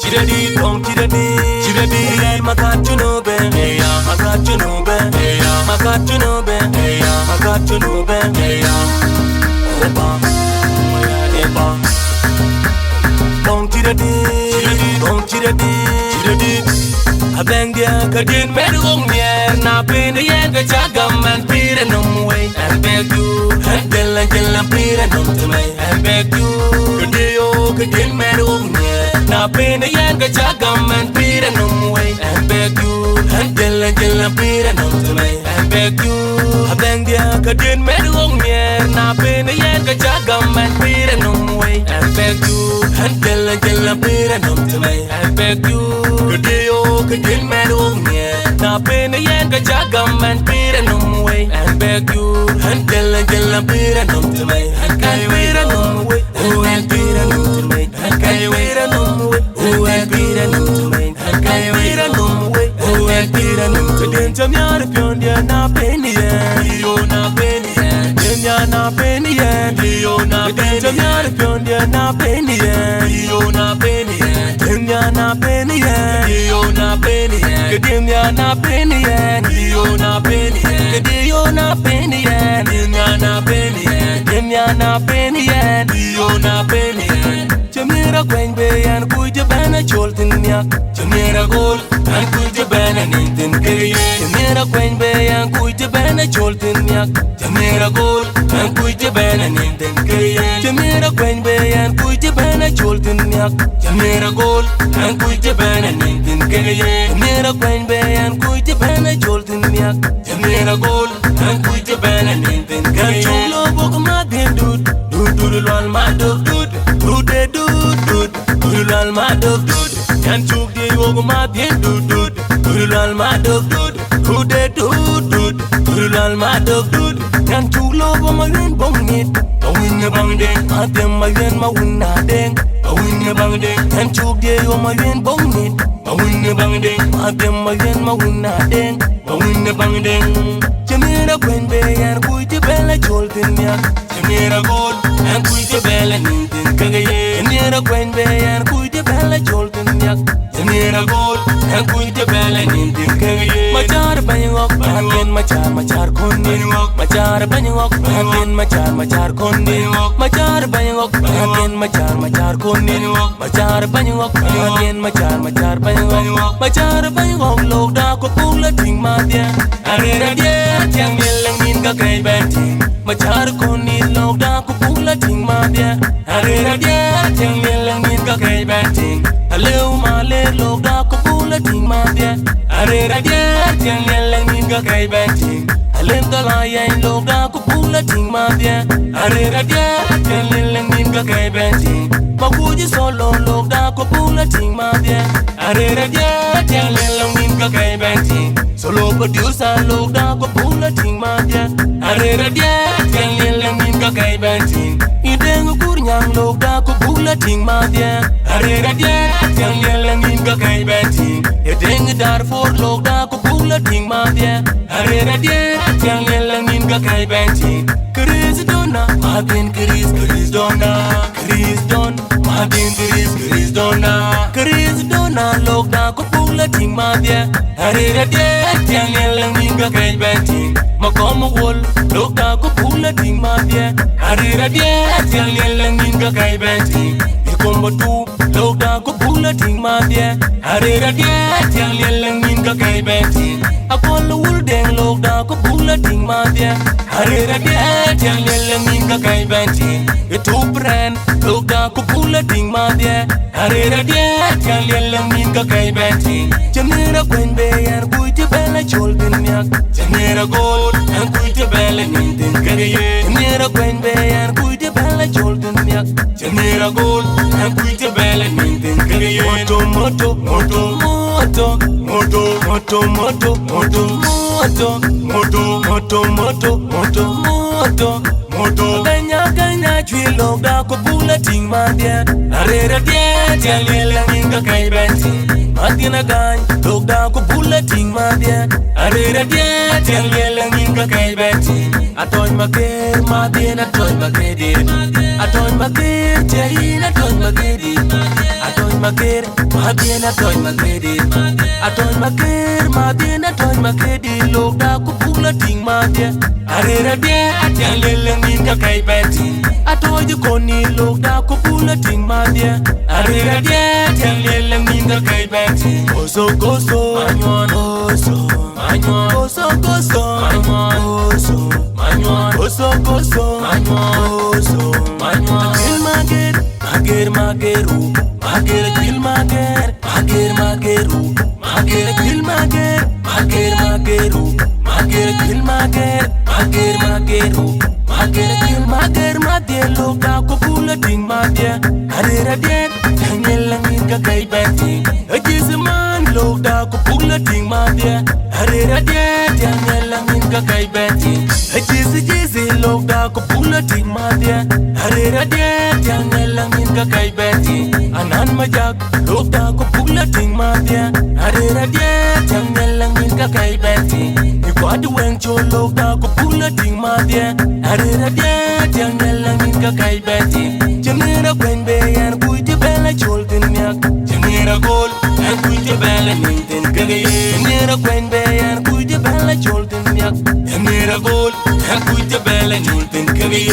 Chiradi, don't chiradi, Makat Junubi, Makat Junubi, Makat Junubi, Makat Junubi, Eba, don't chiradi, Adhengdie kadin medung yer na pin the yen ga chagam and pira no way and beg you and tell pira no to me and beg you kadin medung yer na pin the yen ga chagam and pira no way and beg you and tell pira no to me and beg you Adhengdie kadin medung yer na pin the yen ga chagam and pira no way and beg you and tell pira no to me and beg you Kadin medung yer na pin the yen ga chagam and pira no way and beg you and tell pira no to me and pira no way and pira no to me and pira no way and pira no to me and pira no way and pira no to den jamyar pion dia na pin yen yo na pin yen dia na pin yen yo na pin jamyar pion dia na pin yen yo na pin yen dia na pin yen yo na pin yen dia na pin yen yo na pin yen dia na pin yen dia na pin yen dia na pin yen yo na pin yen Jamira Gwen Bay and Kuja Bana Cholton Yak, Jamira Gold and Kuja Bana Nintin Kay, Jamira Gwen Bay and Kuja Bana Cholton Yak, Jamira Gold and Kuja Bana Nintin Kay, Jamira Gwen Bay and Kuja Bana Cholton Yak, Jamira Gold and Kuja Bana Nintin Kay, Jamira Gwen Bay and Kuja Bana Cholton Yak, Jamira Gold and Kuja Bana Nintin Kay, Chulo Bokamadin Dude, Lal Maduk Dude, Lal Maduk Dude, Yan Chuk de Yogumadin Dude, Lal Maduk Dude, Lal Maduk Dude, Yan Chuk Lobo Marin Bongit, a win the bangding, Atem Mayan Mawina Deng, a win the bangding, Yan Chuk de Yomayan Bongit, a win the bangding, Atem Mayan Mawina Deng, a win the bangding, Jamira Gwen Bay and Kuja Bella Cholton Yak, Jamira Gold and Kuja Bella Nintin Kagaye, Jamira Gwen Bay and Kuja Bella Cholton Yak, Jamira Gold and Kuja Bella Nintin Kagaye, Machar Banyok, Again Machar Kondi, Machar Banyok, Again Machar Kondi, Machar Banyok, Again Machar Kondi, Machar Banyok, Again Machar Banyok, Machar Banyok, Loda Kopula Ting Madia, Arera Dia, Tiang Yelang Ninka Kai Banting, Machar Kondi, Loda Kopula Ting Madia, Arera Dia, Tiang Yelang Ninka Kai Banting, Hello Male, Loda Kopula Ting Madia, Arera Dia, Tiang Yelang Ninka Kai Banting, Alim Talaya, Loda Kopula Ting Madia, Arera Dia, Tiang Yelang Ninka Kai Banting, Makuji Solo, Loda Kopula Ting Madia, Arera Dia, Tiang Yelang Ninka Kai Banting, Solo producer, Loda Kopula Ting Madia, Arera Dia, Tiang Yelang Ninka Kai Banting, Idengu Kurnyang Loda Kopula Ting Madia, Arera Dia, Tiang Yelang Ninka Kai Banting, Idengu Darfur Loda Kopula Ting Madia, Arera Dia, Tiang Yelang Ninka Kai Banting, Chris Donna, Martin Chris Donna, Chris Don, Martin Chris Donna, Chris Donna, Loda Kopula Ting Madia, Arera Dia, Tiang Yelang Ninka Kai Banting, Makomo Wall, Loda Kopula Ting Madia, Arera Dia, Tiang Yelang Ninka Kai Banting, Ikombo Tu, Loda Kopula Ting Madia, Arera Dia, Tiang Yelang Ninka Kai Banting, Apollo Woodeng, Loda Kopula Ting Madia, Arera Dia, Tiang Yelang Ninka Kai Banting, Itu brand, Loda Kopula Ting Madia, Arera Dia, Tiang Yelang Ninka Kai Banting, Jamira Gwen Bay and Kuja Bella Cholton Yak, Jamira Gold and Kuja Bella Nintin Kagaye, Jamira Gwen Bay and Kuja Bella Cholton Yak, Jamira Gold and Kuja Bella Nintin Kagaye, Moto Ganya Chilo Da Kopula Ting Madia, Arera Dia, Tiang Yelang Ninka Kai Banting, Matina Gang, look down ko bulleting ma dia arera dia tiang yelang in ka kai beti atoy maker ma dia na toy makedi atoy maker jai na toy makedi atoy maker ma dia na toy makedi atoy maker ma dia na toy makedi look down ko bulleting ma dia arera dia tiang yelang in ka kai beti atoy koni look down ko bulleting ma dia arera dia tiang yelang in ka kai beti oso goso manyon oso manyon oso goso manyon oso manyon oso goso manyon oso manyon kil mageru mager kil mager mageru mager kil mageru mager kil mageru mager kil mager madie loka ko bulleting madie arera dia tangelang ka kai beti ajizman loka ko bulleting madie arera dia tangelang ka kai beti ajizi loka ko bulleting madie arera dia tangelang ka kai beti anan majak loka ko bulleting madie arera dia tangelang ka kai beti ikwadu wencho loka ko bulleting madie arera dia tangelang ka kai beti janera kwenbe yan kuite bela cholten nyak janera gol yan kuite bela ninten kage janera kwenbe yan kuite bela cholten nyak janera gol yan kuite bela cholten kage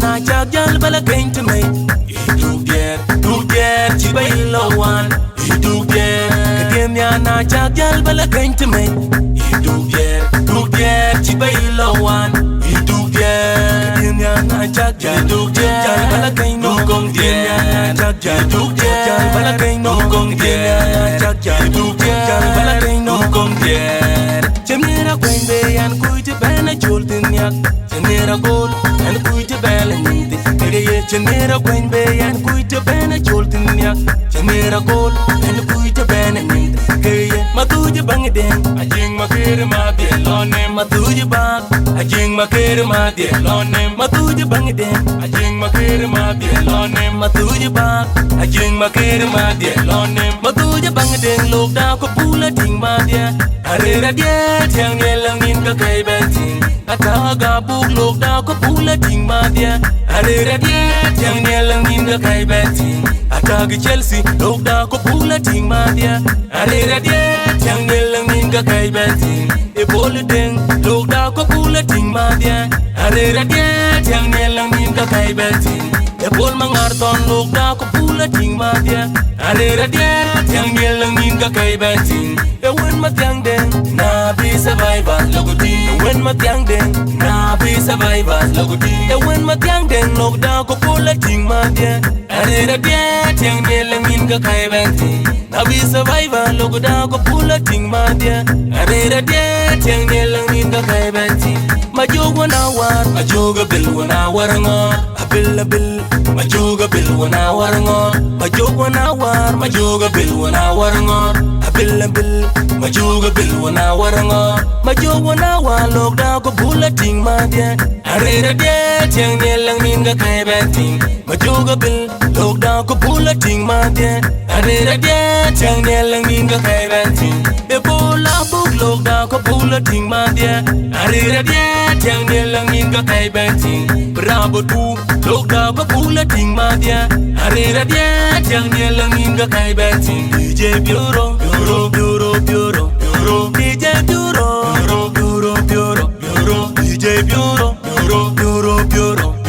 na jagjal bala gain to me du get chibay lawan du get kademya na jagjal bala gain to me du get chibay lawan du get kademya na jagjal bala gain no gong dia jagjal du get bala gain no gong dia jagjal du get bala gain no gong dia chemira kwen be yan kuite bana joltin yak chenera gol and kuite bela ninte kege chenera kwen be yan kuite bana joltin yak chenera gol and kuite bana ninte kege matuje bangden ajing makere ma de lone matuje bak ajing makere ma de lone matuje bangden ajing makere ma de lone matuje bak ajing makere ma de lone matuje bangden lok da ko pula ting ma de arera dia tiang yelang in ka kai bentin ataga buk lok da ko pula ting ma dia arera dia tiang yelang in ka kai bentin ataga Chelsea lok da ko pula ting ma dia arera dia tiang yelang in ka kai bentin e bol deng lok da ko pula ting ma dia arera dia tiang yelang in ka kai bentin e bol mangar ton lok da ko pula ting ma dia arera dia tiang yelang in ka kai bentin e wen ma tiang deng na be survivor logoti when ma tiang deng na be survivor logoti e when ma tiang deng lok da ko pula ting ma dia arera dia tiang yelang in ka kai bentin na be survivor logoda ko pula ting ma dia arera dia tiang yelang in ka kai bentin majogo na war majogo bil wana warangor abil majogo bil wana warangor majogo na war majogo bil wana warangor abil majogo bil wana warangor majogo na war logda ko pula ting ma dia arera dia tiang yelang in ka kai bentin majogo bil logda ko pula ting ma dia arera dia tiang yelang in ka kai bentin e bola buk logda ko pula ting ma dia arera dia tiang yelang in ka kai bentin bravo tu logda ko pula ting ma dia arera dia tiang yelang in ka kai bentin DJ Bureau DJ Bureau DJ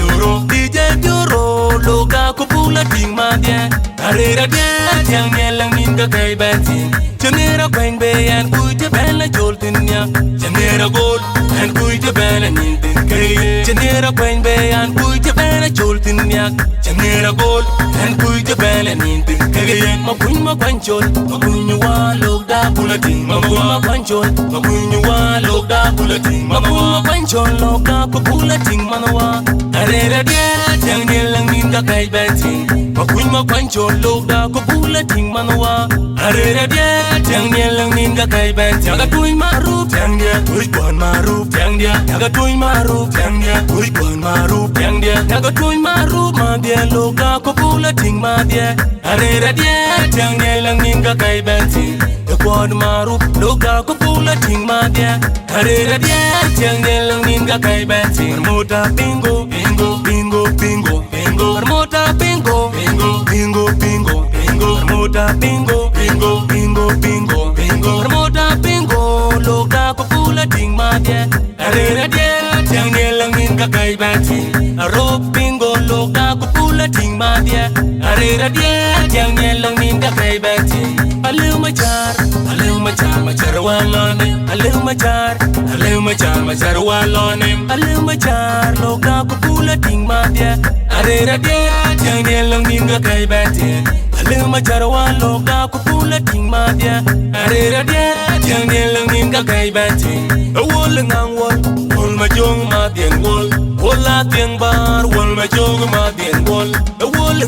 Bureau DJ Bureau loga ko pula ting ma dia arera dia tiang yelang in ka kai bentin chenera kwen be yan kuite bela joltin nya chenera gol and kuite bela nintin kay chenera kwen be yan kuite bela bana joltin yak chanera gol en kuy te bele nin tin kege ma kuny ma kwanchol ma kuny wa lokda bulating ma kuny ma kwanchol ma kuny wa lokda bulating ma kuny ma kwanchol lokda ko bulating manwa arera de tang de lang nin ga kai beting ma kuny ma kwanchol lokda ko bulating manwa arera de tang de lang nin ga kai beting ga kuy ma rup tang de kuy kon ma rup tang de ga kuy ma rup tang de kuy kon ma rup tang de ga kuy ma rup ma de lokda ko bulating ma de arera de tang de lang nin ga kai beting ga kon ma rup lokda ko bulating ma de arera de tang de lang nin ga kai beting mota bingo bingo bingo bingo bingo mota bingo bingo bingo bingo bingo mota bingo bingo bingo bingo bingo mota bingo lokda ko bulating ma de arera de tang de lang nin ga kai beting ro bingo lokda ko bulating ma de arera de tang de lang nin ga kai beting alu machar walone alu machar walone alu machar lokda ko bulating ma de arera de tang de lang nin ga kai beting alu machar walokda ko bulating ma de arera de tang de lang nin ga kai beting wol ngang wol ma jong ma den wol la tiang bar wol ma jong ma den wol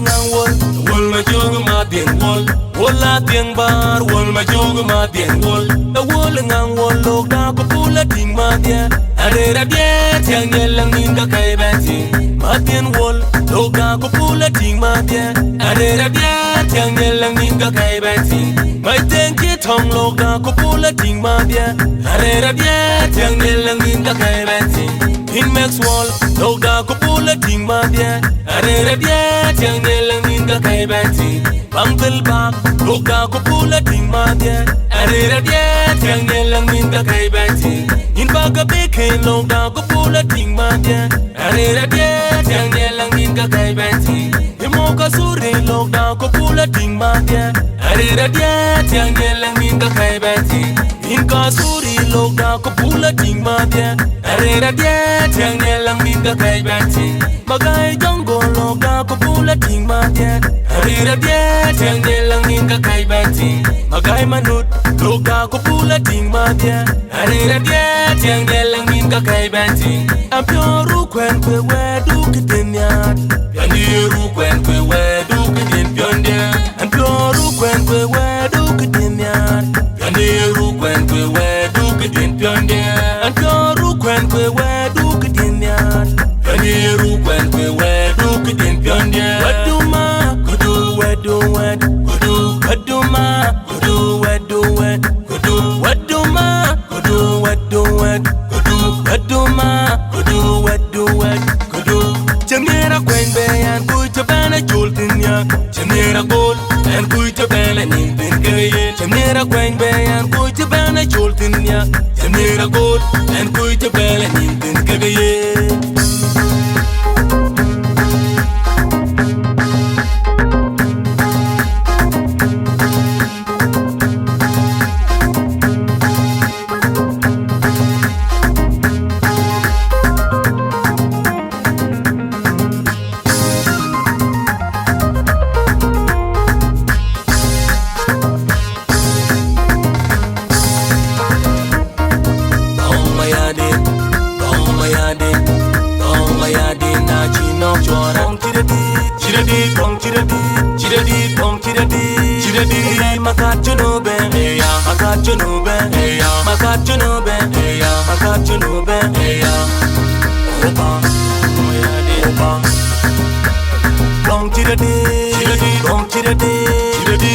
ngang wol ma jong ma den wol la tiang bar wol ma jong ma den wol ngang wol lokda ko bulating ma de arera de tang de lang nin ga kai beting ma den wol lokda ko bulating ma de arera de tang de lang nin ga kai beting mai ten ki thong lokda ko bulating ma de arera de tang de lang nin ga kai beting in max wall lokda ko bulating ma de arera de tang de lang nin ga kai beting bangkel bak lokda ko bulating ma de arera de tang de lang nin ga kai beting in baga beke lokda ko bulating ma de arera de tang de lang nin ga kai beting imoka suri lokda ko bulating ma de arera de tang de lang nin ga kai beting in ka suri lokda ko bulating ma de arera de tang de lang nin ga kai beting magai jongo lokda ko bulating ma de arera de tang de lang nin ga kai beting magai manut lokda ko bulating ma de arera de tang de lang nin ga kai beting ampioru kwen kwe we du kitenya Yandiru kwen kwe we du kitin pionde ampioru kwen kwe we du kitenya Yandiru kwen kwe we du kitin pionde ampioru kwen kwe we du kitenya Yandiru kwen kwe we du kitin pionde waduma kudu wedu wed kudu waduma kudu wedu wed kudu waduma kudu wedu wed kudu waduma kudu wedu wed kudu Jamira kwen beyan kuy te bana joltin ya Jamira gol en kuy te bana nin bin keye Jamira kwen beyan kuy te bana joltin ya Jamira gol en kuy te bana nin bin keye Makat Junubi, yeah. Makat Junubi, yeah. Makat Junubi, yeah. Makat Junubi, yeah. Opa, opa. Long chiradi, long chiradi, chiradi.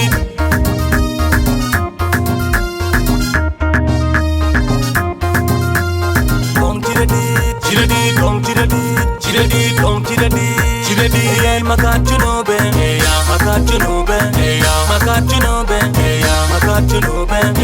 Long chiradi, chiradi, long chiradi, chiradi, long chiradi, chiradi. Makat Junubi, yeah. Makat Junubi, yeah. Makat Junubi, yeah. Makat Junubi.